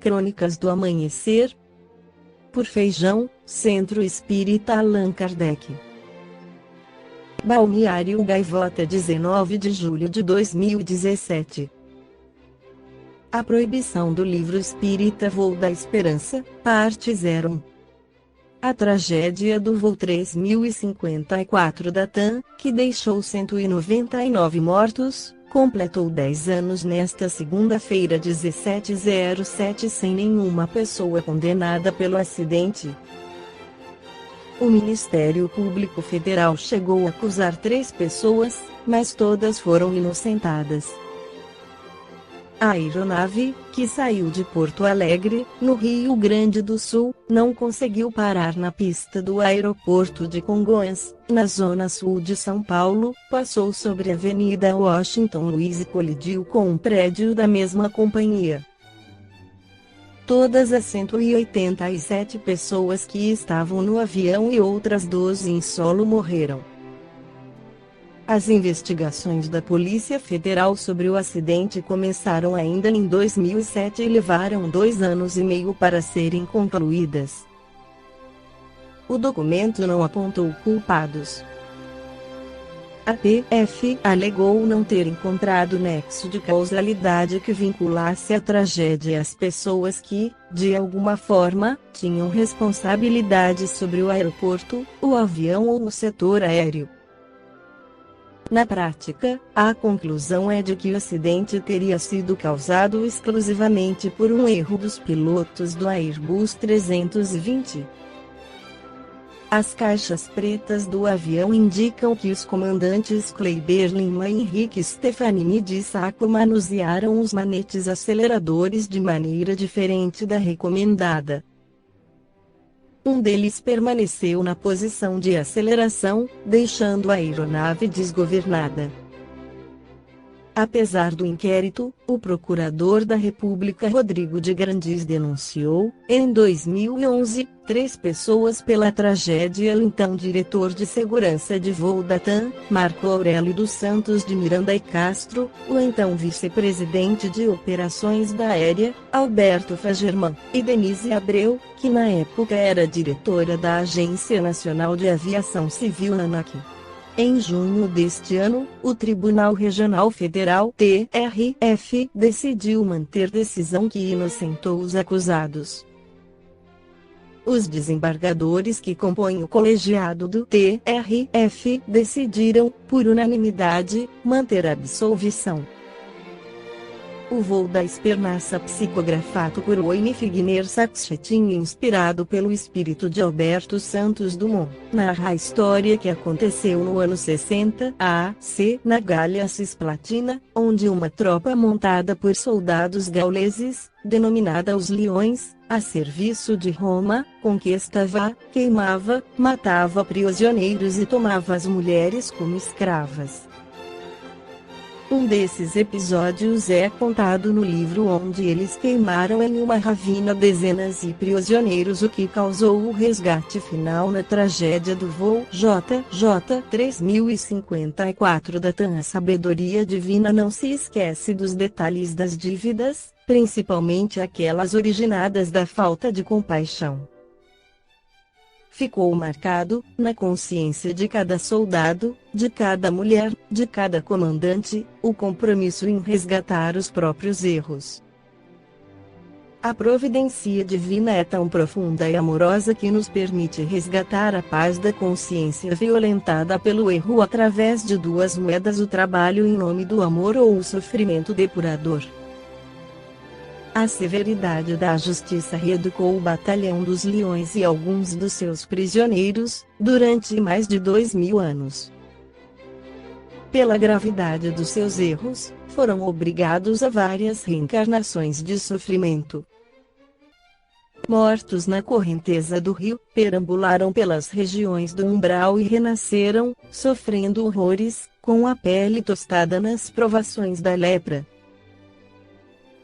Crônicas do Amanhecer, por Feijão, Centro Espírita Allan Kardec. Balneário Gaivota, 19 de julho de 2017. A proibição do livro espírita Voo da Esperança, parte 01. A tragédia do voo 3054 da TAM, que deixou 199 mortos, completou 10 anos nesta segunda-feira 17/07 sem nenhuma pessoa condenada pelo acidente. O Ministério Público Federal chegou a acusar 3 pessoas, mas todas foram inocentadas. A aeronave, que saiu de Porto Alegre, no Rio Grande do Sul, não conseguiu parar na pista do aeroporto de Congonhas, na zona sul de São Paulo, passou sobre a Avenida Washington Luiz e colidiu com um prédio da mesma companhia. Todas as 187 pessoas que estavam no avião e outras 12 em solo morreram. As investigações da Polícia Federal sobre o acidente começaram ainda em 2007 e levaram 2 anos e meio para serem concluídas. O documento não apontou culpados. A PF alegou não ter encontrado nexo de causalidade que vinculasse a tragédia às pessoas que, de alguma forma, tinham responsabilidade sobre o aeroporto, o avião ou o setor aéreo. Na prática, a conclusão é de que o acidente teria sido causado exclusivamente por um erro dos pilotos do Airbus 320. As caixas pretas do avião indicam que os comandantes Kleiber Lima e Henrique Stefanini de Sacco manusearam os manetes aceleradores de maneira diferente da recomendada. Um deles permaneceu na posição de aceleração, deixando a aeronave desgovernada. Apesar do inquérito, o procurador da República Rodrigo de Grandes denunciou, em 2011, 3 pessoas pela tragédia. O então diretor de segurança de voo da TAM, Marco Aurélio dos Santos de Miranda e Castro, o então vice-presidente de operações da Aérea, Alberto Fagerman, e Denise Abreu, que na época era diretora da Agência Nacional de Aviação Civil ANAC. Em junho deste ano, o Tribunal Regional Federal (TRF) decidiu manter decisão que inocentou os acusados. Os desembargadores que compõem o colegiado do TRF decidiram, por unanimidade, manter a absolvição. O Voo da Esperança, psicografato por Wayne Figner Sachsetin, inspirado pelo espírito de Alberto Santos Dumont, narra a história que aconteceu no ano 60 AC na Gália Cisplatina, onde uma tropa montada por soldados gauleses, denominada os Leões, a serviço de Roma, conquistava, queimava, matava prisioneiros e tomava as mulheres como escravas. Um desses episódios é contado no livro, onde eles queimaram em uma ravina dezenas de prisioneiros, o que causou o resgate final na tragédia do voo JJ 3054 da TAM. A sabedoria divina não se esquece dos detalhes das dívidas, principalmente aquelas originadas da falta de compaixão. Ficou marcado, na consciência de cada soldado, de cada mulher, de cada comandante, o compromisso em resgatar os próprios erros. A providência divina é tão profunda e amorosa que nos permite resgatar a paz da consciência violentada pelo erro através de 2 moedas: o trabalho em nome do amor ou o sofrimento depurador. A severidade da justiça reeducou o batalhão dos Leões e alguns dos seus prisioneiros, durante mais de 2000 anos. Pela gravidade dos seus erros, foram obrigados a várias reencarnações de sofrimento. Mortos na correnteza do rio, perambularam pelas regiões do umbral e renasceram, sofrendo horrores, com a pele tostada nas provações da lepra.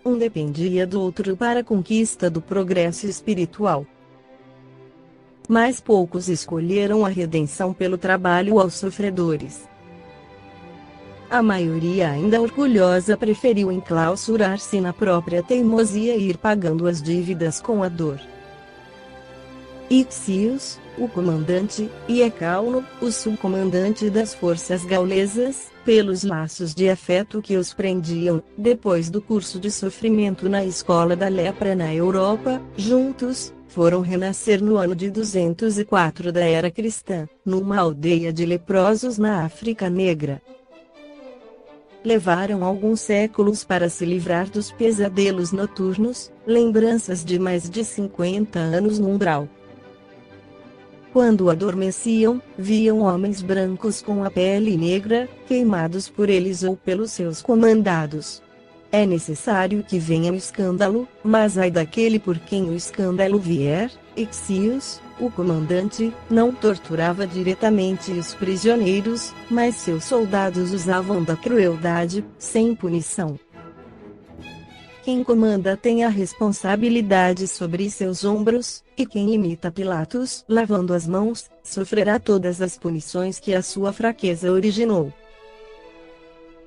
Um dependia do outro para a conquista do progresso espiritual. Mas poucos escolheram a redenção pelo trabalho aos sofredores. a maioria ainda orgulhosa preferiu enclausurar-se na própria teimosia e ir pagando as dívidas com a dor. Ixios, o comandante, e Ecauno, o subcomandante das forças gaulesas, pelos laços de afeto que os prendiam, depois do curso de sofrimento na escola da lepra na Europa, juntos, foram renascer no ano de 204 da era cristã, numa aldeia de leprosos na África Negra. Levaram alguns séculos para se livrar dos pesadelos noturnos, lembranças de mais de 50 anos no umbral. Quando adormeciam, viam homens brancos com a pele negra, queimados por eles ou pelos seus comandados. É necessário que venha o escândalo, mas ai daquele por quem o escândalo vier. Ixios, o comandante, não torturava diretamente os prisioneiros, mas seus soldados usavam da crueldade, sem punição. Quem comanda tem a responsabilidade sobre seus ombros, e quem imita Pilatos, lavando as mãos, sofrerá todas as punições que a sua fraqueza originou.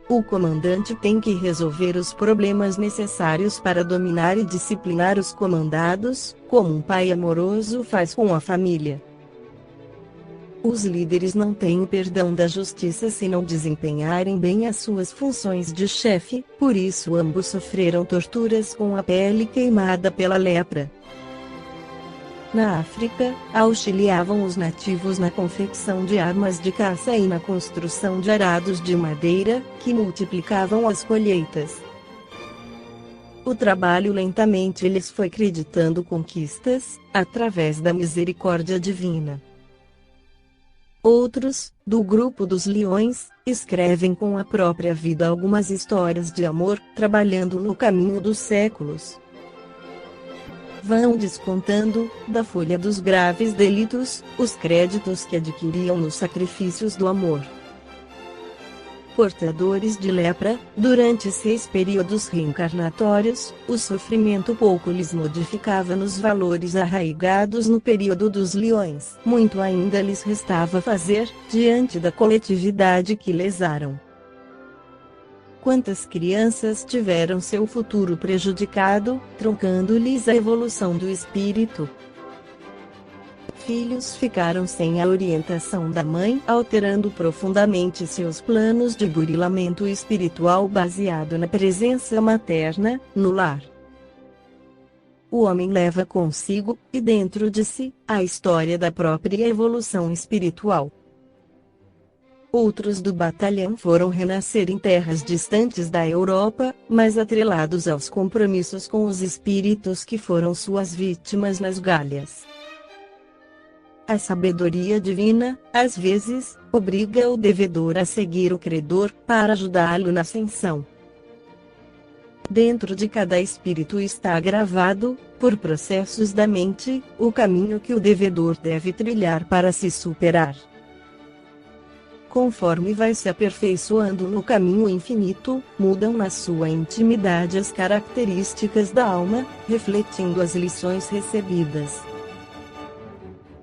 O comandante tem que resolver os problemas necessários para dominar e disciplinar os comandados, como um pai amoroso faz com a família. Os líderes não têm o perdão da justiça se não desempenharem bem as suas funções de chefe, por isso ambos sofreram torturas com a pele queimada pela lepra. Na África, auxiliavam os nativos na confecção de armas de caça e na construção de arados de madeira, que multiplicavam as colheitas. O trabalho lentamente lhes foi creditando conquistas, através da misericórdia divina. Outros, do grupo dos leões, escrevem com a própria vida algumas histórias de amor, trabalhando no caminho dos séculos. Vão descontando, da folha dos graves delitos, os créditos que adquiriam nos sacrifícios do amor. Portadores de lepra, durante 6 períodos reencarnatórios, o sofrimento pouco lhes modificava nos valores arraigados no período dos leões. Muito ainda lhes restava fazer, diante da coletividade que lesaram. Quantas crianças tiveram seu futuro prejudicado, truncando-lhes a evolução do espírito? Filhos ficaram sem a orientação da mãe, alterando profundamente seus planos de burilamento espiritual baseado na presença materna, no lar. O homem leva consigo, e dentro de si, a história da própria evolução espiritual. Outros do batalhão foram renascer em terras distantes da Europa, mas atrelados aos compromissos com os espíritos que foram suas vítimas nas Gálias. A sabedoria divina, às vezes, obriga o devedor a seguir o credor, para ajudá-lo na ascensão. Dentro de cada espírito está gravado, por processos da mente, o caminho que o devedor deve trilhar para se superar. Conforme vai se aperfeiçoando no caminho infinito, mudam na sua intimidade as características da alma, refletindo as lições recebidas.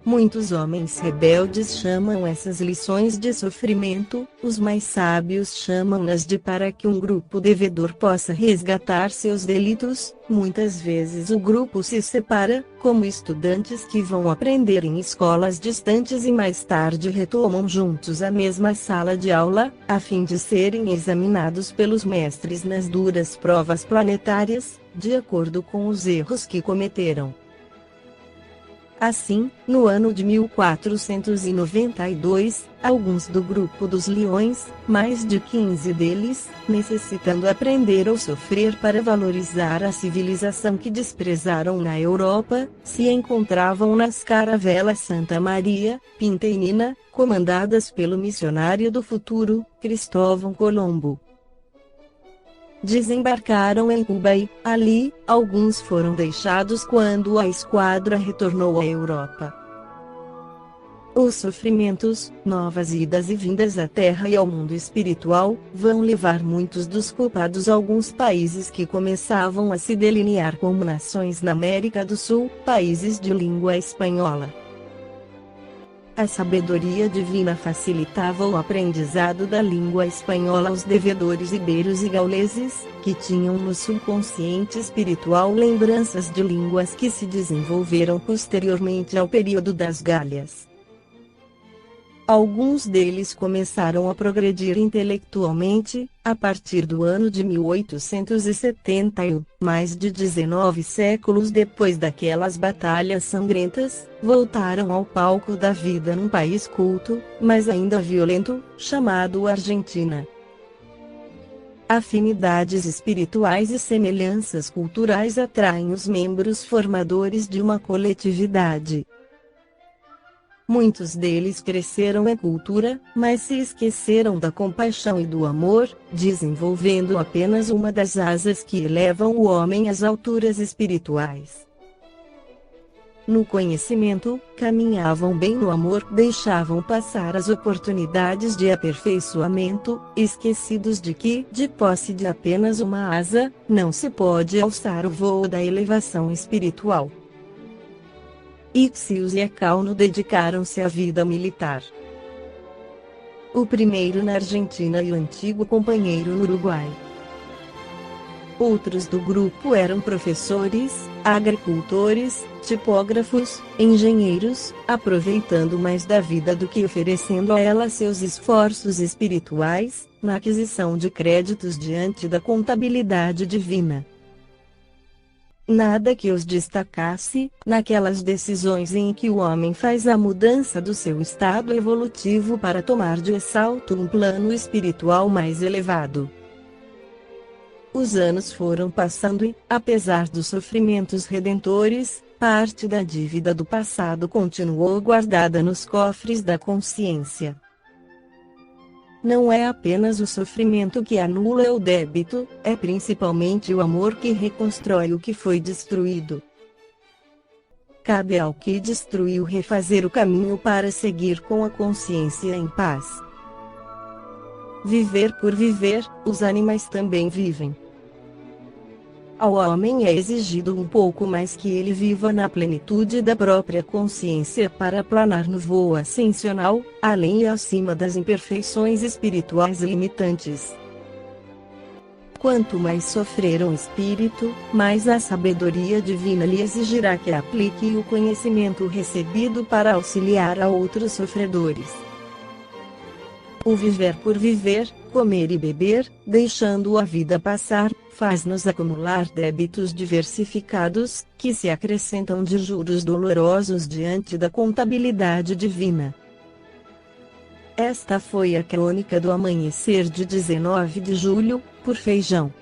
Muitos homens rebeldes chamam essas lições de sofrimento, os mais sábios chamam-nas de para que um grupo devedor possa resgatar seus delitos. Muitas vezes o grupo se separa, como estudantes que vão aprender em escolas distantes e mais tarde retomam juntos a mesma sala de aula, a fim de serem examinados pelos mestres nas duras provas planetárias, de acordo com os erros que cometeram. Assim, no ano de 1492, alguns do grupo dos leões, mais de 15 deles, necessitando aprender ou sofrer para valorizar a civilização que desprezaram na Europa, se encontravam nas caravelas Santa Maria, Pinta e Nina, comandadas pelo missionário do futuro, Cristóvão Colombo. Desembarcaram em Cuba e, ali, alguns foram deixados quando a esquadra retornou à Europa. Os sofrimentos, novas idas e vindas à Terra e ao mundo espiritual, vão levar muitos dos culpados a alguns países que começavam a se delinear como nações na América do Sul, países de língua espanhola. A sabedoria divina facilitava o aprendizado da língua espanhola aos devedores iberos e gauleses, que tinham no subconsciente espiritual lembranças de línguas que se desenvolveram posteriormente ao período das Gálias. Alguns deles começaram a progredir intelectualmente, a partir do ano de 1870 e, mais de 19 séculos depois daquelas batalhas sangrentas, voltaram ao palco da vida num país culto, mas ainda violento, chamado Argentina. Afinidades espirituais e semelhanças culturais atraem os membros formadores de uma coletividade. Muitos deles cresceram em cultura, mas se esqueceram da compaixão e do amor, desenvolvendo apenas uma das asas que elevam o homem às alturas espirituais. No conhecimento, caminhavam bem no amor, deixavam passar as oportunidades de aperfeiçoamento, esquecidos de que, de posse de apenas uma asa, não se pode alçar o voo da elevação espiritual. Ixius e Ecauno dedicaram-se à vida militar. O primeiro na Argentina e o antigo companheiro no Uruguai. Outros do grupo eram professores, agricultores, tipógrafos, engenheiros, aproveitando mais da vida do que oferecendo a ela seus esforços espirituais, na aquisição de créditos diante da contabilidade divina. Nada que os destacasse, naquelas decisões em que o homem faz a mudança do seu estado evolutivo para tomar de salto um plano espiritual mais elevado. Os anos foram passando e, apesar dos sofrimentos redentores, parte da dívida do passado continuou guardada nos cofres da consciência. Não é apenas o sofrimento que anula o débito, é principalmente o amor que reconstrói o que foi destruído. Cabe ao que destruiu refazer o caminho para seguir com a consciência em paz. Viver por viver, os animais também vivem. Ao homem é exigido um pouco mais que ele viva na plenitude da própria consciência para planar no voo ascensional, além e acima das imperfeições espirituais limitantes. Quanto mais sofrer um espírito, mais a sabedoria divina lhe exigirá que aplique o conhecimento recebido para auxiliar a outros sofredores. O viver por viver, comer e beber, deixando a vida passar, faz-nos acumular débitos diversificados, que se acrescentam de juros dolorosos diante da contabilidade divina. Esta foi a crônica do amanhecer de 19 de julho, por Feijão.